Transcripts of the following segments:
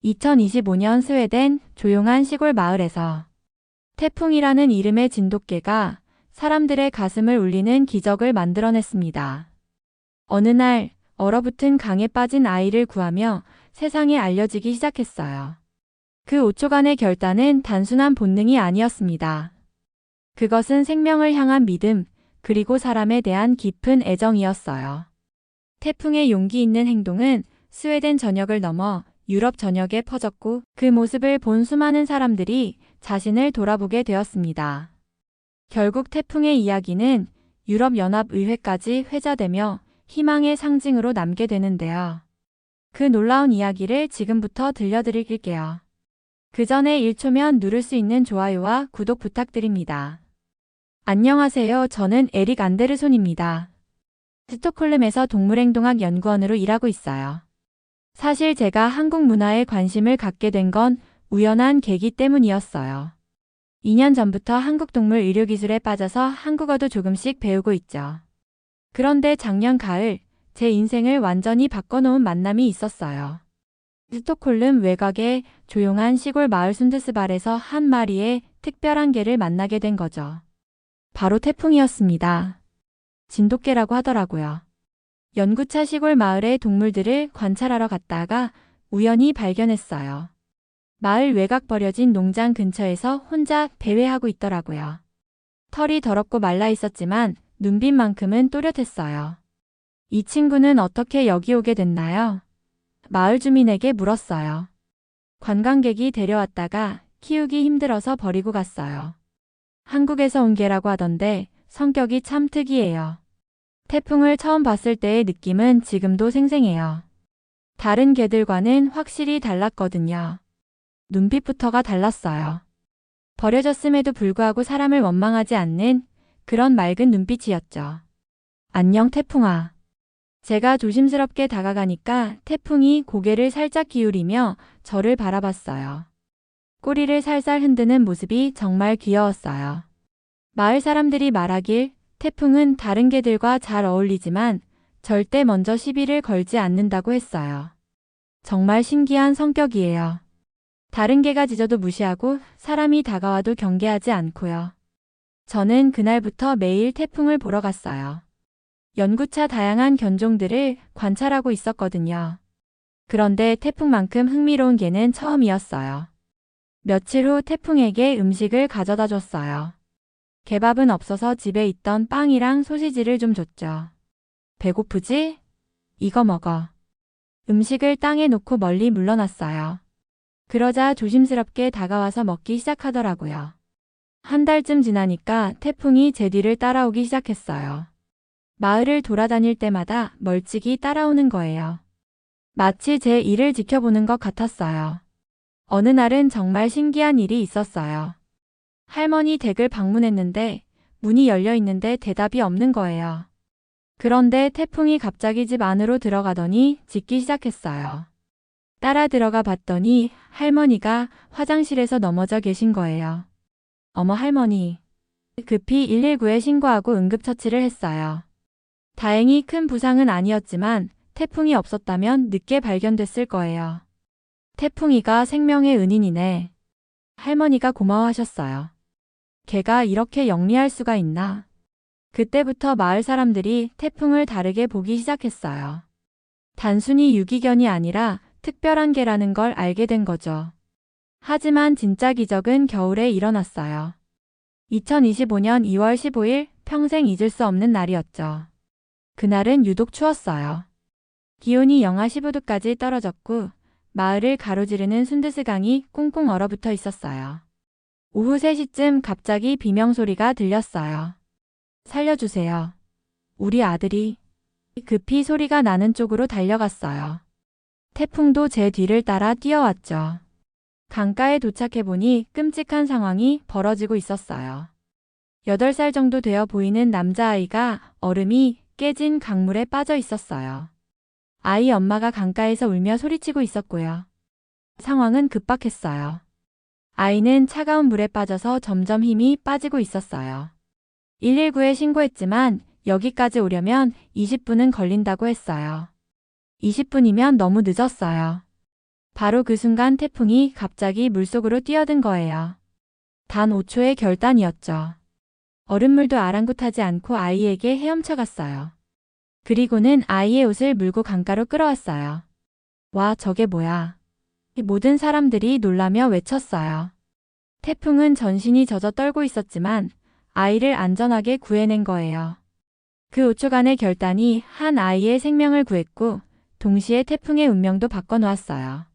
2025년 스웨덴 조용한 시골 마을에서 태풍이라는 이름의 진돗개가 사람들의 가슴을 울리는 기적을 만들어냈습니다. 어느 날 얼어붙은 강에 빠진 아이를 구하며 세상에 알려지기 시작했어요. 그 5초간의 결단은 단순한 본능이 아니었습니다. 그것은 생명을 향한 믿음, 그리고 사람에 대한 깊은 애정이었어요. 태풍의 용기 있는 행동은 스웨덴 전역을 넘어 유럽 전역에 퍼졌고 그 모습을 본 수많은 사람들이 자신을 돌아보게 되었습니다. 결국 태풍의 이야기는 유럽연합의회까지 회자되며 희망의 상징으로 남게 되는데요. 그 놀라운 이야기를 지금부터 들려드릴게요. 그 전에 1초면 누를 수 있는 좋아요와 구독 부탁드립니다. 안녕하세요. 저는 에릭 안데르손입니다. 스톡홀름에서 동물행동학 연구원으로 일하고 있어요. 사실 제가 한국 문화에 관심을 갖게 된 건 우연한 계기 때문이었어요. 2년 전부터 한국동물 의료기술에 빠져서 한국어도 조금씩 배우고 있죠. 그런데 작년 가을, 제 인생을 완전히 바꿔놓은 만남이 있었어요. 스톡홀름 외곽의 조용한 시골 마을 순드스발에서 한 마리의 특별한 개를 만나게 된 거죠. 바로 태풍이었습니다. 진돗개라고 하더라고요. 연구차 시골 마을의 동물들을 관찰하러 갔다가 우연히 발견했어요. 마을 외곽 버려진 농장 근처에서 혼자 배회하고 있더라고요. 털이 더럽고 말라 있었지만 눈빛만큼은 또렷했어요. 이 친구는 어떻게 여기 오게 됐나요? 마을 주민에게 물었어요. 관광객이 데려왔다가 키우기 힘들어서 버리고 갔어요. 한국에서 온 개라고 하던데 성격이 참 특이해요. 태풍을 처음 봤을 때의 느낌은 지금도 생생해요. 다른 개들과는 확실히 달랐거든요. 눈빛부터가 달랐어요. 버려졌음에도 불구하고 사람을 원망하지 않는 그런 맑은 눈빛이었죠. 안녕 태풍아. 제가 조심스럽게 다가가니까 태풍이 고개를 살짝 기울이며 저를 바라봤어요. 꼬리를 살살 흔드는 모습이 정말 귀여웠어요. 마을 사람들이 말하길 태풍은 다른 개들과 잘 어울리지만 절대 먼저 시비를 걸지 않는다고 했어요. 정말 신기한 성격이에요. 다른 개가 짖어도 무시하고 사람이 다가와도 경계하지 않고요. 저는 그날부터 매일 태풍을 보러 갔어요. 연구차 다양한 견종들을 관찰하고 있었거든요. 그런데 태풍만큼 흥미로운 개는 처음이었어요. 며칠 후 태풍에게 음식을 가져다 줬어요. 개밥은 없어서 집에 있던 빵이랑 소시지를 좀 줬죠. 배고프지? 이거 먹어. 음식을 땅에 놓고 멀리 물러났어요. 그러자 조심스럽게 다가와서 먹기 시작하더라고요. 한 달쯤 지나니까 태풍이 제 뒤를 따라오기 시작했어요. 마을을 돌아다닐 때마다 멀찍이 따라오는 거예요. 마치 제 일을 지켜보는 것 같았어요. 어느 날은 정말 신기한 일이 있었어요. 할머니 댁을 방문했는데 문이 열려 있는데 대답이 없는 거예요. 그런데 태풍이 갑자기 집 안으로 들어가더니 짖기 시작했어요. 따라 들어가 봤더니 할머니가 화장실에서 넘어져 계신 거예요. 어머 할머니. 급히 119에 신고하고 응급처치를 했어요. 다행히 큰 부상은 아니었지만 태풍이 없었다면 늦게 발견됐을 거예요. 태풍이가 생명의 은인이네. 할머니가 고마워하셨어요. 개가 이렇게 영리할 수가 있나? 그때부터 마을 사람들이 태풍을 다르게 보기 시작했어요. 단순히 유기견이 아니라 특별한 개라는 걸 알게 된 거죠. 하지만 진짜 기적은 겨울에 일어났어요. 2025년 2월 15일 평생 잊을 수 없는 날이었죠. 그날은 유독 추웠어요. 기온이 영하 15도까지 떨어졌고 마을을 가로지르는 순드스강이 꽁꽁 얼어붙어 있었어요. 오후 3시쯤 갑자기 비명소리가 들렸어요. 살려주세요. 우리 아들이. 급히 소리가 나는 쪽으로 달려갔어요. 태풍도 제 뒤를 따라 뛰어왔죠. 강가에 도착해보니 끔찍한 상황이 벌어지고 있었어요. 8살 정도 되어 보이는 남자아이가 얼음이 깨진 강물에 빠져 있었어요. 아이 엄마가 강가에서 울며 소리치고 있었고요. 상황은 급박했어요. 아이는 차가운 물에 빠져서 점점 힘이 빠지고 있었어요. 119에 신고했지만 여기까지 오려면 20분은 걸린다고 했어요. 20분이면 너무 늦었어요. 바로 그 순간 태풍이 갑자기 물속으로 뛰어든 거예요. 단 5초의 결단이었죠. 얼음물도 아랑곳하지 않고 아이에게 헤엄쳐 갔어요. 그리고는 아이의 옷을 물고 강가로 끌어왔어요. 와, 저게 뭐야? 모든 사람들이 놀라며 외쳤어요. 태풍은 전신이 젖어 떨고 있었지만 아이를 안전하게 구해낸 거예요. 그 5초간의 결단이 한 아이의 생명을 구했고 동시에 태풍의 운명도 바꿔놓았어요.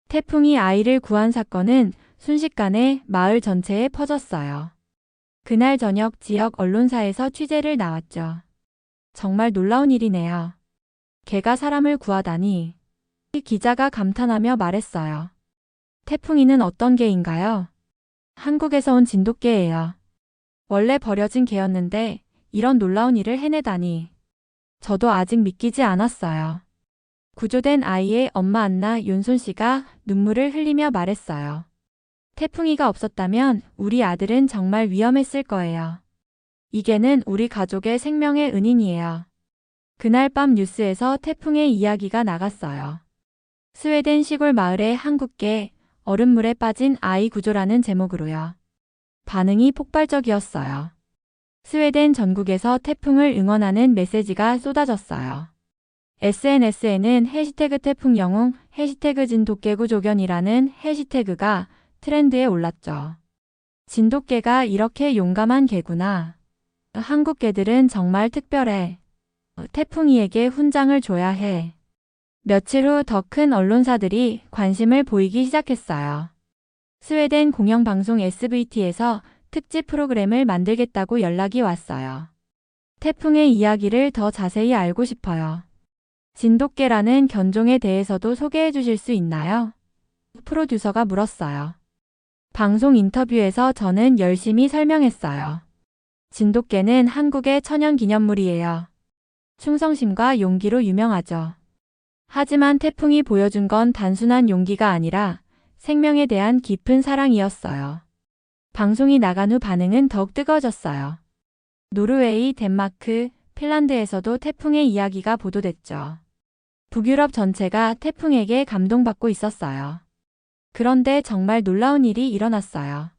태풍이 아이를 구한 사건은 순식간에 마을 전체에 퍼졌어요. 그날 저녁 지역 언론사에서 취재를 나왔죠. 정말 놀라운 일이네요. 개가 사람을 구하다니. 이 기자가 감탄하며 말했어요. 태풍이는 어떤 개인가요? 한국에서 온 진돗개예요. 원래 버려진 개였는데 이런 놀라운 일을 해내다니. 저도 아직 믿기지 않았어요. 구조된 아이의 엄마 안나 윤손 씨가 눈물을 흘리며 말했어요. 태풍이가 없었다면 우리 아들은 정말 위험했을 거예요. 이 개는 우리 가족의 생명의 은인이에요. 그날 밤 뉴스에서 태풍의 이야기가 나갔어요. 스웨덴 시골 마을의 한국개, 얼음물에 빠진 아이 구조라는 제목으로요. 반응이 폭발적이었어요. 스웨덴 전국에서 태풍을 응원하는 메시지가 쏟아졌어요. SNS에는 해시태그 태풍 영웅, 해시태그 진돗개구 조견이라는 해시태그가 트렌드에 올랐죠. 진돗개가 이렇게 용감한 개구나. 한국 개들은 정말 특별해. 태풍이에게 훈장을 줘야 해. 며칠 후 더 큰 언론사들이 관심을 보이기 시작했어요. 스웨덴 공영방송 SVT에서 특집 프로그램을 만들겠다고 연락이 왔어요. 태풍의 이야기를 더 자세히 알고 싶어요. 진돗개라는 견종에 대해서도 소개해 주실 수 있나요? 프로듀서가 물었어요. 방송 인터뷰에서 저는 열심히 설명했어요. 진돗개는 한국의 천연기념물이에요. 충성심과 용기로 유명하죠. 하지만 태풍이 보여준 건 단순한 용기가 아니라 생명에 대한 깊은 사랑이었어요. 방송이 나간 후 반응은 더욱 뜨거워졌어요. 노르웨이, 덴마크, 핀란드에서도 태풍의 이야기가 보도됐죠. 북유럽 전체가 태풍에게 감동받고 있었어요. 그런데 정말 놀라운 일이 일어났어요.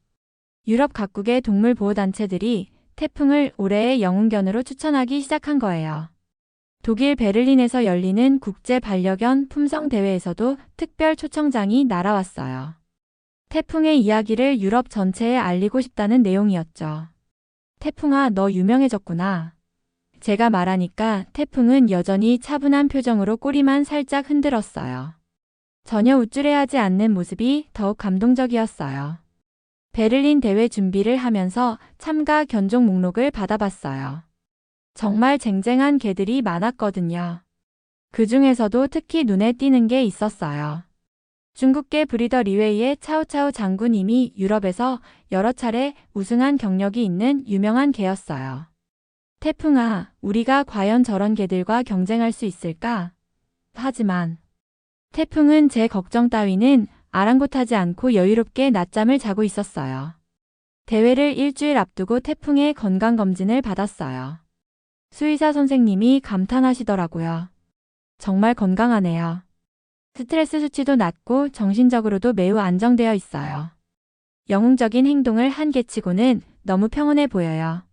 유럽 각국의 동물보호단체들이 태풍을 올해의 영웅견으로 추천하기 시작한 거예요. 독일 베를린에서 열리는 국제 반려견 품성 대회에서도 특별 초청장이 날아왔어요. 태풍의 이야기를 유럽 전체에 알리고 싶다는 내용이었죠. 태풍아, 너 유명해졌구나. 제가 말하니까 태풍은 여전히 차분한 표정으로 꼬리만 살짝 흔들었어요. 전혀 우쭐해하지 않는 모습이 더욱 감동적이었어요. 베를린 대회 준비를 하면서 참가 견종 목록을 받아봤어요. 정말 쟁쟁한 개들이 많았거든요. 그 중에서도 특히 눈에 띄는 게 있었어요. 중국계 브리더 리웨이의 차오차오 장군님이 유럽에서 여러 차례 우승한 경력이 있는 유명한 개였어요. 태풍아, 우리가 과연 저런 개들과 경쟁할 수 있을까? 하지만 태풍은 제 걱정 따위는 아랑곳하지 않고 여유롭게 낮잠을 자고 있었어요. 대회를 일주일 앞두고 태풍의 건강검진을 받았어요. 수의사 선생님이 감탄하시더라고요. 정말 건강하네요. 스트레스 수치도 낮고 정신적으로도 매우 안정되어 있어요. 영웅적인 행동을 한 개치고는 너무 평온해 보여요.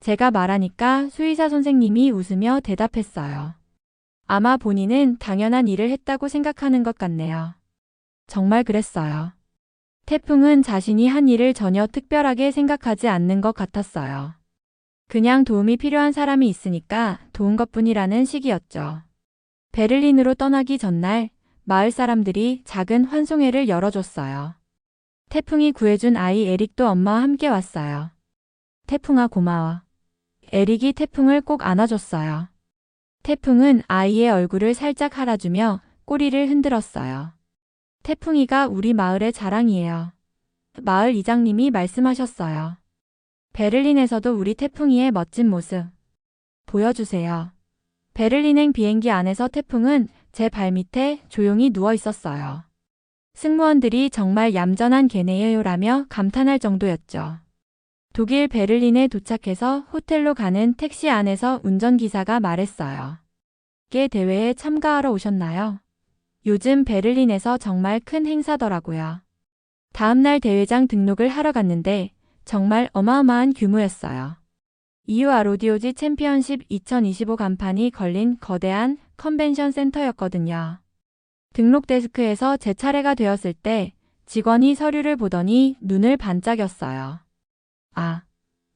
제가 말하니까 수의사 선생님이 웃으며 대답했어요. 아마 본인은 당연한 일을 했다고 생각하는 것 같네요. 정말 그랬어요. 태풍은 자신이 한 일을 전혀 특별하게 생각하지 않는 것 같았어요. 그냥 도움이 필요한 사람이 있으니까 도운 것뿐이라는 식이었죠. 베를린으로 떠나기 전날 마을 사람들이 작은 환송회를 열어줬어요. 태풍이 구해준 아이 에릭도 엄마와 함께 왔어요. 태풍아, 고마워. 에릭이 태풍을 꼭 안아줬어요. 태풍은 아이의 얼굴을 살짝 할아주며 꼬리를 흔들었어요. 태풍이가 우리 마을의 자랑이에요. 마을 이장님이 말씀하셨어요. 베를린에서도 우리 태풍이의 멋진 모습 보여주세요. 베를린행 비행기 안에서 태풍은 제 발밑에 조용히 누워 있었어요. 승무원들이 정말 얌전한 개네요라며 감탄할 정도였죠. 독일 베를린에 도착해서 호텔로 가는 택시 안에서 운전기사가 말했어요. 개 대회에 참가하러 오셨나요? 요즘 베를린에서 정말 큰 행사더라고요. 다음날 대회장 등록을 하러 갔는데 정말 어마어마한 규모였어요. 이유아 로디오지 챔피언십 2025 간판이 걸린 거대한 컨벤션 센터였거든요. 등록 데스크에서 제 차례가 되었을 때 직원이 서류를 보더니 눈을 반짝였어요. 아,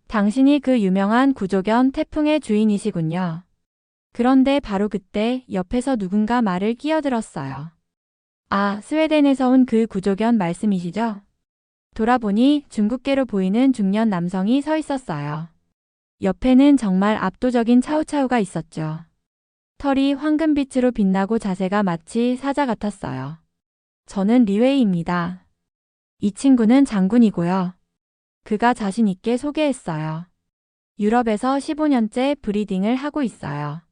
당신이 그 유명한 구조견 태풍의 주인이시군요. 그런데 바로 그때 옆에서 누군가 말을 끼어들었어요. 아, 스웨덴에서 온 그 구조견 말씀이시죠? 돌아보니 중국계로 보이는 중년 남성이 서 있었어요. 옆에는 정말 압도적인 차우차우가 있었죠. 털이 황금빛으로 빛나고 자세가 마치 사자 같았어요. 저는 리웨이입니다. 이 친구는 장군이고요. 그가 자신 있게 소개했어요. 유럽에서 15년째 브리딩을 하고 있어요.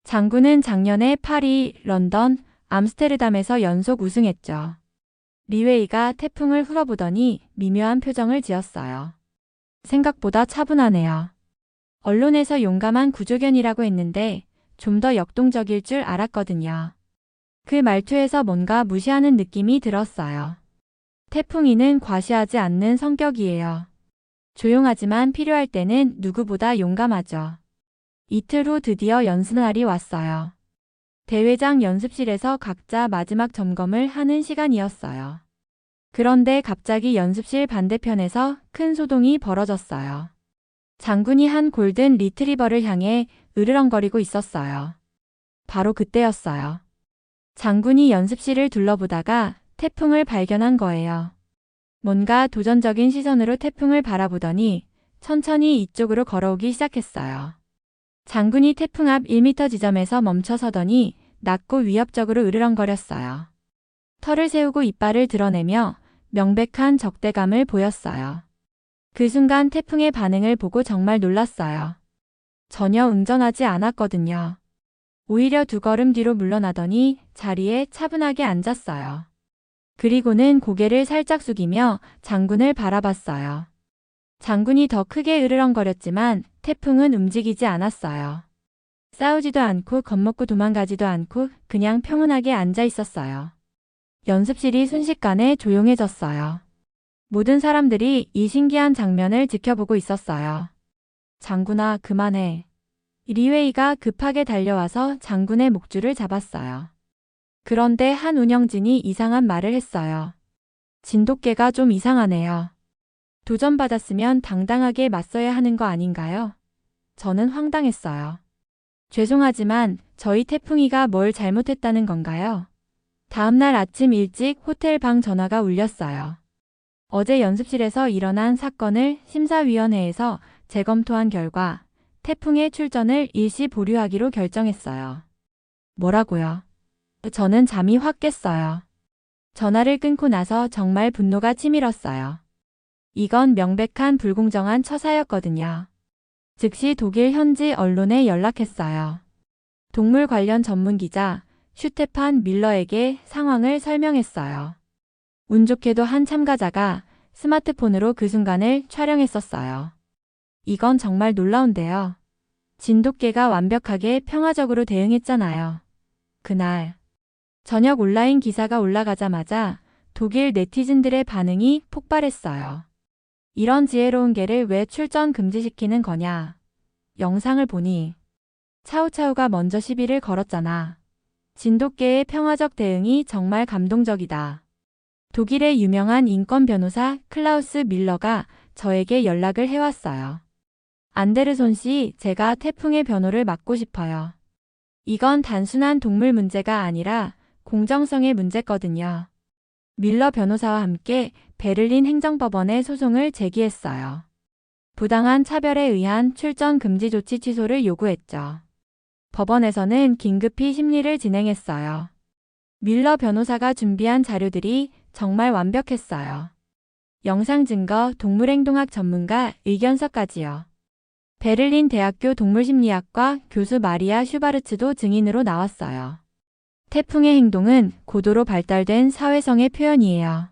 장군은 작년에 파리, 런던, 암스테르담에서 연속 우승했죠. 리웨이가 태풍을 풀어보더니 미묘한 표정을 지었어요. 생각보다 차분하네요. 언론에서 용감한 구조견이라고 했는데 좀 더 역동적일 줄 알았거든요. 그 말투에서 뭔가 무시하는 느낌이 들었어요. 태풍이는 과시하지 않는 성격이에요. 조용하지만 필요할 때는 누구보다 용감하죠. 이틀 후 드디어 연습날이 왔어요. 대회장 연습실에서 각자 마지막 점검을 하는 시간이었어요. 그런데 갑자기 연습실 반대편에서 큰 소동이 벌어졌어요. 장군이 한 골든 리트리버를 향해 으르렁거리고 있었어요. 바로 그때였어요. 장군이 연습실을 둘러보다가 태풍을 발견한 거예요. 뭔가 도전적인 시선으로 태풍을 바라보더니 천천히 이쪽으로 걸어오기 시작했어요. 장군이 태풍 앞 1m 지점에서 멈춰서더니 낮고 위협적으로 으르렁거렸어요. 털을 세우고 이빨을 드러내며 명백한 적대감을 보였어요. 그 순간 태풍의 반응을 보고 정말 놀랐어요. 전혀 응전하지 않았거든요. 오히려 두 걸음 뒤로 물러나더니 자리에 차분하게 앉았어요. 그리고는 고개를 살짝 숙이며 장군을 바라봤어요. 장군이 더 크게 으르렁거렸지만 태풍은 움직이지 않았어요. 싸우지도 않고 겁먹고 도망가지도 않고 그냥 평온하게 앉아 있었어요. 연습실이 순식간에 조용해졌어요. 모든 사람들이 이 신기한 장면을 지켜보고 있었어요. 장군아, 그만해. 리웨이가 급하게 달려와서 장군의 목줄을 잡았어요. 그런데 한 운영진이 이상한 말을 했어요. 진돗개가 좀 이상하네요. 도전받았으면 당당하게 맞서야 하는 거 아닌가요? 저는 황당했어요. 죄송하지만 저희 태풍이가 뭘 잘못했다는 건가요? 다음날 아침 일찍 호텔 방 전화가 울렸어요. 어제 연습실에서 일어난 사건을 심사위원회에서 재검토한 결과 태풍의 출전을 일시 보류하기로 결정했어요. 뭐라고요? 저는 잠이 확 깼어요. 전화를 끊고 나서 정말 분노가 치밀었어요. 이건 명백한 불공정한 처사였거든요. 즉시 독일 현지 언론에 연락했어요. 동물 관련 전문 기자 슈테판 밀러에게 상황을 설명했어요. 운 좋게도 한 참가자가 스마트폰으로 그 순간을 촬영했었어요. 이건 정말 놀라운데요. 진돗개가 완벽하게 평화적으로 대응했잖아요. 그날 저녁 온라인 기사가 올라가자마자 독일 네티즌들의 반응이 폭발했어요. 이런 지혜로운 개를 왜 출전 금지시키는 거냐. 영상을 보니 차우차우가 먼저 시비를 걸었잖아. 진돗개의 평화적 대응이 정말 감동적이다. 독일의 유명한 인권 변호사 클라우스 밀러가 저에게 연락을 해왔어요. 안데르손 씨, 제가 태풍의 변호를 맡고 싶어요. 이건 단순한 동물 문제가 아니라 공정성의 문제거든요. 밀러 변호사와 함께 베를린 행정법원에 소송을 제기했어요. 부당한 차별에 의한 출전 금지 조치 취소를 요구했죠. 법원에서는 긴급히 심리를 진행했어요. 밀러 변호사가 준비한 자료들이 정말 완벽했어요. 영상 증거, 동물행동학 전문가 의견서까지요. 베를린 대학교 동물심리학과 교수 마리아 슈바르츠도 증인으로 나왔어요. 태풍의 행동은 고도로 발달된 사회성의 표현이에요.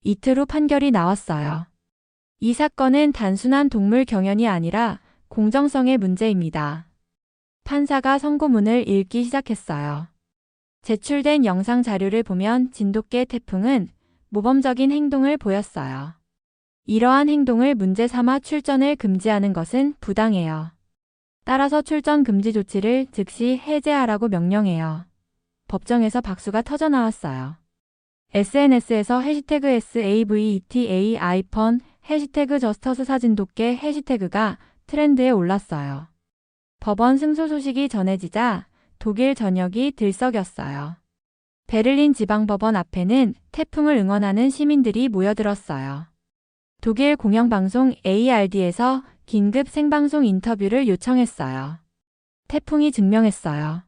이틀 후 판결이 나왔어요. 이 사건은 단순한 동물 경연이 아니라 공정성의 문제입니다. 판사가 선고문을 읽기 시작했어요. 제출된 영상 자료를 보면 진돗개 태풍은 모범적인 행동을 보였어요. 이러한 행동을 문제 삼아 출전을 금지하는 것은 부당해요. 따라서 출전 금지 조치를 즉시 해제하라고 명령해요. 법정에서 박수가 터져 나왔어요. SNS에서 해시태그 SAVETA 해시태그 저스터스 사진돗개 해시태그가 트렌드에 올랐어요. 법원 승소 소식이 전해지자 독일 전역이 들썩였어요. 베를린 지방법원 앞에는 태풍을 응원하는 시민들이 모여들었어요. 독일 공영방송 ARD에서 긴급 생방송 인터뷰를 요청했어요. 태풍이 증명했어요.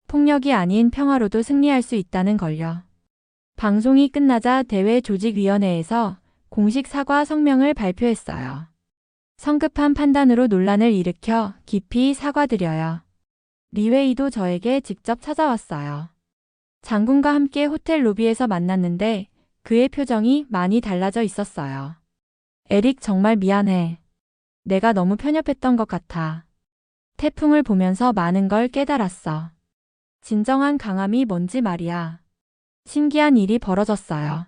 폭력이 아닌 평화로도 승리할 수 있다는 걸요. 방송이 끝나자 대외조직위원회에서 공식 사과 성명을 발표했어요. 성급한 판단으로 논란을 일으켜 깊이 사과드려요. 리웨이도 저에게 직접 찾아왔어요. 장군과 함께 호텔 로비에서 만났는데 그의 표정이 많이 달라져 있었어요. 에릭 정말 미안해. 내가 너무 편협했던 것 같아. 태풍을 보면서 많은 걸 깨달았어. 진정한 강함이 뭔지 말이야. 신기한 일이 벌어졌어요.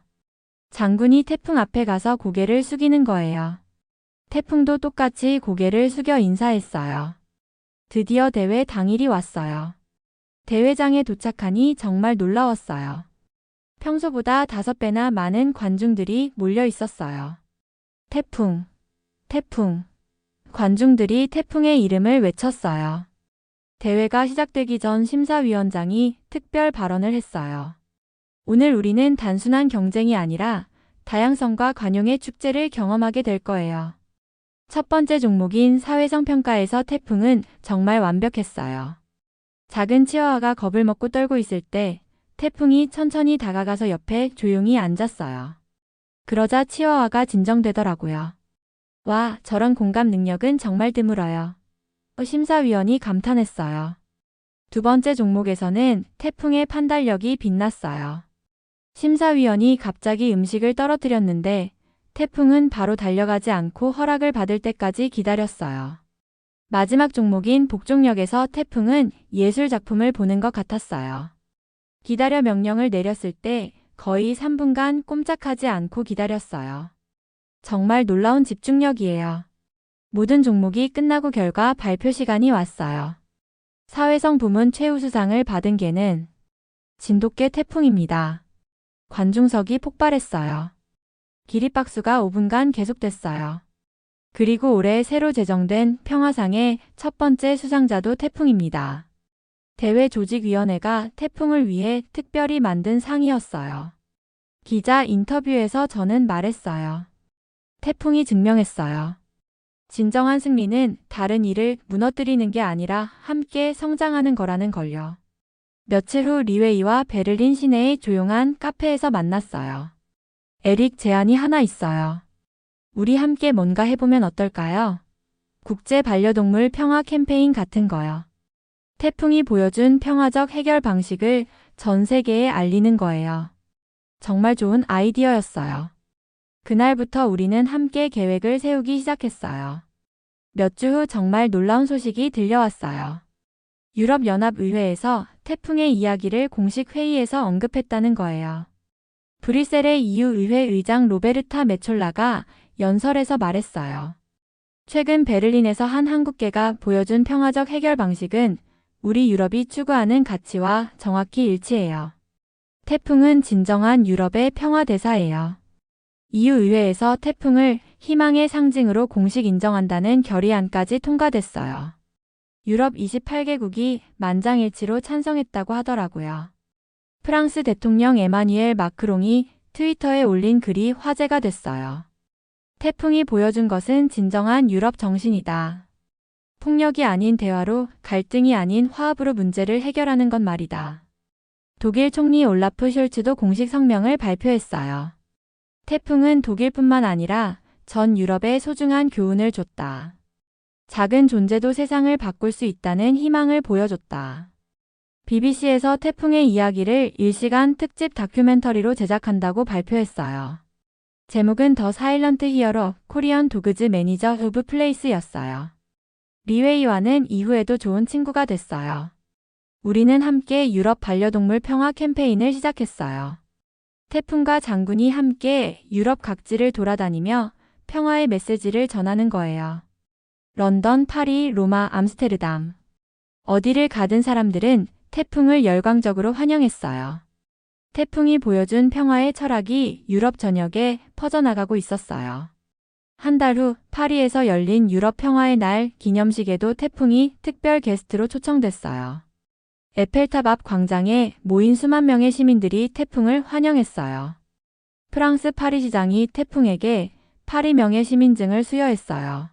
장군이 태풍 앞에 가서 고개를 숙이는 거예요. 태풍도 똑같이 고개를 숙여 인사했어요. 드디어 대회 당일이 왔어요. 대회장에 도착하니 정말 놀라웠어요. 평소보다 5배나 많은 관중들이 몰려 있었어요. 태풍, 태풍. 관중들이 태풍의 이름을 외쳤어요. 대회가 시작되기 전 심사위원장이 특별 발언을 했어요. 오늘 우리는 단순한 경쟁이 아니라 다양성과 관용의 축제를 경험하게 될 거예요. 첫 번째 종목인 사회성 평가에서 태풍은 정말 완벽했어요. 작은 치와와가 겁을 먹고 떨고 있을 때 태풍이 천천히 다가가서 옆에 조용히 앉았어요. 그러자 치와와가 진정되더라고요. 와, 저런 공감 능력은 정말 드물어요. 심사위원이 감탄했어요. 두 번째 종목에서는 태풍의 판단력이 빛났어요. 심사위원이 갑자기 음식을 떨어뜨렸는데 태풍은 바로 달려가지 않고 허락을 받을 때까지 기다렸어요. 마지막 종목인 복종력에서 태풍은 예술 작품을 보는 것 같았어요. 기다려 명령을 내렸을 때 거의 3분간 꼼짝하지 않고 기다렸어요. 정말 놀라운 집중력이에요. 모든 종목이 끝나고 결과 발표 시간이 왔어요. 사회성 부문 최우수상을 받은 개는 진돗개 태풍입니다. 관중석이 폭발했어요. 기립박수가 5분간 계속됐어요. 그리고 올해 새로 제정된 평화상의 첫 번째 수상자도 태풍입니다. 대회조직위원회가 태풍을 위해 특별히 만든 상이었어요. 기자 인터뷰에서 저는 말했어요. 태풍이 증명했어요. 진정한 승리는 다른 일을 무너뜨리는 게 아니라 함께 성장하는 거라는 걸요. 며칠 후 리웨이와 베를린 시내의 조용한 카페에서 만났어요. 에릭, 제안이 하나 있어요. 우리 함께 뭔가 해보면 어떨까요? 국제 반려동물 평화 캠페인 같은 거요. 태풍이 보여준 평화적 해결 방식을 전 세계에 알리는 거예요. 정말 좋은 아이디어였어요. 그날부터 우리는 함께 계획을 세우기 시작했어요. 몇 주 후 정말 놀라운 소식이 들려왔어요. 유럽연합의회에서 태풍의 이야기를 공식 회의에서 언급했다는 거예요. 브뤼셀의 EU 의회 의장 로베르타 메촐라가 연설에서 말했어요. 최근 베를린에서 한 한국계가 보여준 평화적 해결 방식은 우리 유럽이 추구하는 가치와 정확히 일치해요. 태풍은 진정한 유럽의 평화 대사예요. EU 의회에서 태풍을 희망의 상징으로 공식 인정한다는 결의안까지 통과됐어요. 유럽 28개국이 만장일치로 찬성했다고 하더라고요. 프랑스 대통령 에마뉘엘 마크롱이 트위터에 올린 글이 화제가 됐어요. 태풍이 보여준 것은 진정한 유럽 정신이다. 폭력이 아닌 대화로, 갈등이 아닌 화합으로 문제를 해결하는 것 말이다. 독일 총리 올라프 숄츠도 공식 성명을 발표했어요. 태풍은 독일뿐만 아니라 전 유럽에 소중한 교훈을 줬다. 작은 존재도 세상을 바꿀 수 있다는 희망을 보여줬다. BBC에서 태풍의 이야기를 실시간 특집 다큐멘터리로 제작한다고 발표했어요. 제목은 더 사일런트 히어로 코리안 도그즈 매니저 오브 플레이스였어요. 리웨이와는 이후에도 좋은 친구가 됐어요. 우리는 함께 유럽 반려동물 평화 캠페인을 시작했어요. 태풍과 장군이 함께 유럽 각지를 돌아다니며 평화의 메시지를 전하는 거예요. 런던, 파리, 로마, 암스테르담. 어디를 가든 사람들은 태풍을 열광적으로 환영했어요. 태풍이 보여준 평화의 철학이 유럽 전역에 퍼져나가고 있었어요. 한 달 후 파리에서 열린 유럽 평화의 날 기념식에도 태풍이 특별 게스트로 초청됐어요. 에펠탑 앞 광장에 모인 수만 명의 시민들이 태풍을 환영했어요. 프랑스 파리 시장이 태풍에게 파리 명예 시민증을 수여했어요.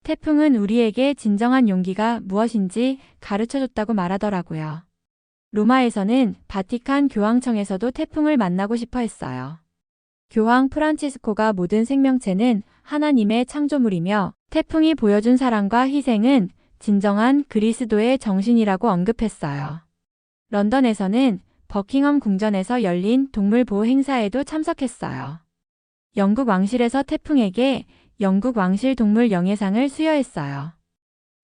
태풍은 우리에게 진정한 용기가 무엇인지 가르쳐줬다고 말하더라고요. 로마에서는 바티칸 교황청에서도 태풍을 만나고 싶어 했어요. 교황 프란치스코가 모든 생명체는 하나님의 창조물이며 태풍이 보여준 사랑과 희생은 진정한 그리스도의 정신이라고 언급했어요. 런던에서는 버킹엄 궁전에서 열린 동물 보호 행사에도 참석했어요. 영국 왕실에서 태풍에게 영국 왕실 동물 영예상을 수여했어요.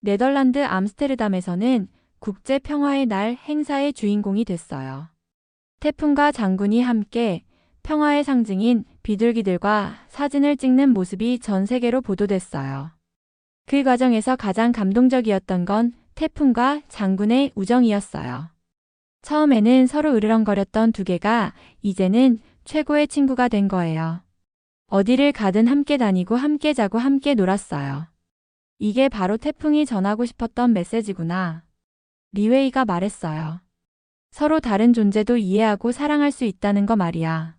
네덜란드 암스테르담에서는 국제 평화의 날 행사의 주인공이 됐어요. 태풍과 장군이 함께 평화의 상징인 비둘기들과 사진을 찍는 모습이 전 세계로 보도됐어요. 그 과정에서 가장 감동적이었던 건 태풍과 장군의 우정이었어요. 처음에는 서로 으르렁거렸던 두 개가 이제는 최고의 친구가 된 거예요. 어디를 가든 함께 다니고 함께 자고 함께 놀았어요. 이게 바로 태풍이 전하고 싶었던 메시지구나. 리웨이가 말했어요. 서로 다른 존재도 이해하고 사랑할 수 있다는 거 말이야.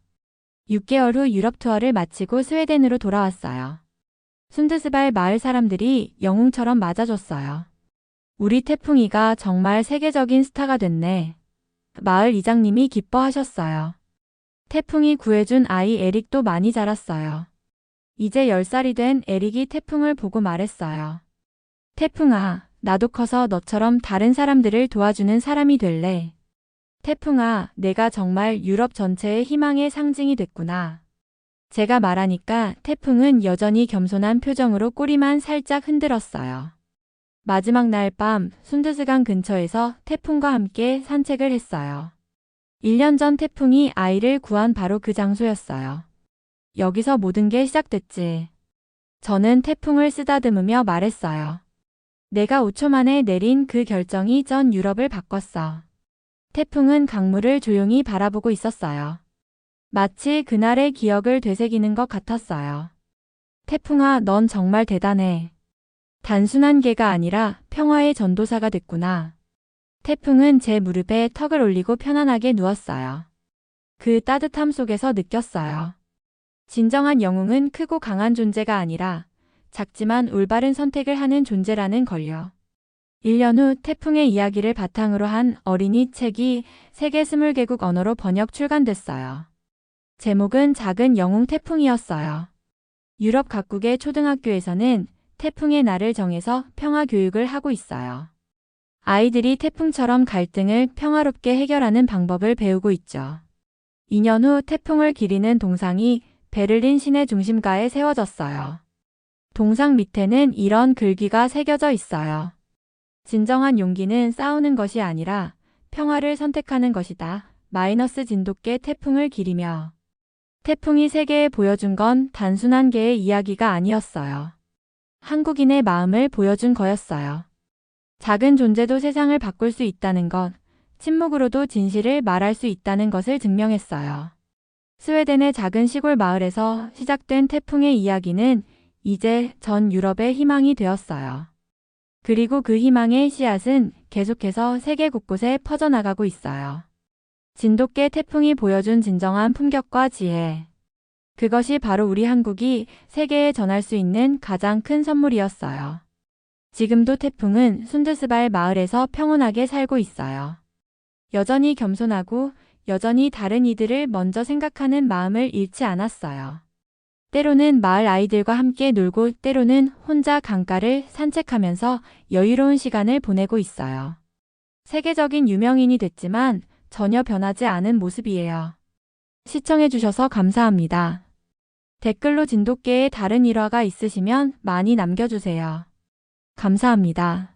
6개월 후 유럽 투어를 마치고 스웨덴으로 돌아왔어요. 순드스발 마을 사람들이 영웅처럼 맞아줬어요. 우리 태풍이가 정말 세계적인 스타가 됐네. 마을 이장님이 기뻐하셨어요. 태풍이 구해준 아이 에릭도 많이 자랐어요. 이제 10살이 된 에릭이 태풍을 보고 말했어요. 태풍아, 나도 커서 너처럼 다른 사람들을 도와주는 사람이 될래. 태풍아, 내가 정말 유럽 전체의 희망의 상징이 됐구나. 제가 말하니까 태풍은 여전히 겸손한 표정으로 꼬리만 살짝 흔들었어요. 마지막 날 밤 순드스강 근처에서 태풍과 함께 산책을 했어요. 1년 전 태풍이 아이를 구한 바로 그 장소였어요. 여기서 모든 게 시작됐지. 저는 태풍을 쓰다듬으며 말했어요. 내가 5초 만에 내린 그 결정이 전 유럽을 바꿨어. 태풍은 강물을 조용히 바라보고 있었어요. 마치 그날의 기억을 되새기는 것 같았어요. 태풍아, 넌 정말 대단해. 단순한 개가 아니라 평화의 전도사가 됐구나. 태풍은 제 무릎에 턱을 올리고 편안하게 누웠어요. 그 따뜻함 속에서 느꼈어요. 진정한 영웅은 크고 강한 존재가 아니라 작지만 올바른 선택을 하는 존재라는 걸요. 1년 후 태풍의 이야기를 바탕으로 한 어린이 책이 세계 20개국 언어로 번역 출간됐어요. 제목은 작은 영웅 태풍이었어요. 유럽 각국의 초등학교에서는 태풍의 날을 정해서 평화 교육을 하고 있어요. 아이들이 태풍처럼 갈등을 평화롭게 해결하는 방법을 배우고 있죠. 2년 후 태풍을 기리는 동상이 베를린 시내 중심가에 세워졌어요. 동상 밑에는 이런 글귀가 새겨져 있어요. 진정한 용기는 싸우는 것이 아니라 평화를 선택하는 것이다. 마이너스 진돗개 태풍을 기리며. 태풍이 세계에 보여준 건 단순한 개의 이야기가 아니었어요. 한국인의 마음을 보여준 거였어요. 작은 존재도 세상을 바꿀 수 있다는 것, 침묵으로도 진실을 말할 수 있다는 것을 증명했어요. 스웨덴의 작은 시골 마을에서 시작된 태풍의 이야기는 이제 전 유럽의 희망이 되었어요. 그리고 그 희망의 씨앗은 계속해서 세계 곳곳에 퍼져나가고 있어요. 진돗개 태풍이 보여준 진정한 품격과 지혜. 그것이 바로 우리 한국이 세계에 전할 수 있는 가장 큰 선물이었어요. 지금도 태풍은 순드스발 마을에서 평온하게 살고 있어요. 여전히 겸손하고 여전히 다른 이들을 먼저 생각하는 마음을 잃지 않았어요. 때로는 마을 아이들과 함께 놀고 때로는 혼자 강가를 산책하면서 여유로운 시간을 보내고 있어요. 세계적인 유명인이 됐지만 전혀 변하지 않은 모습이에요. 시청해주셔서 감사합니다. 댓글로 진돗개의 다른 일화가 있으시면 많이 남겨주세요. 감사합니다.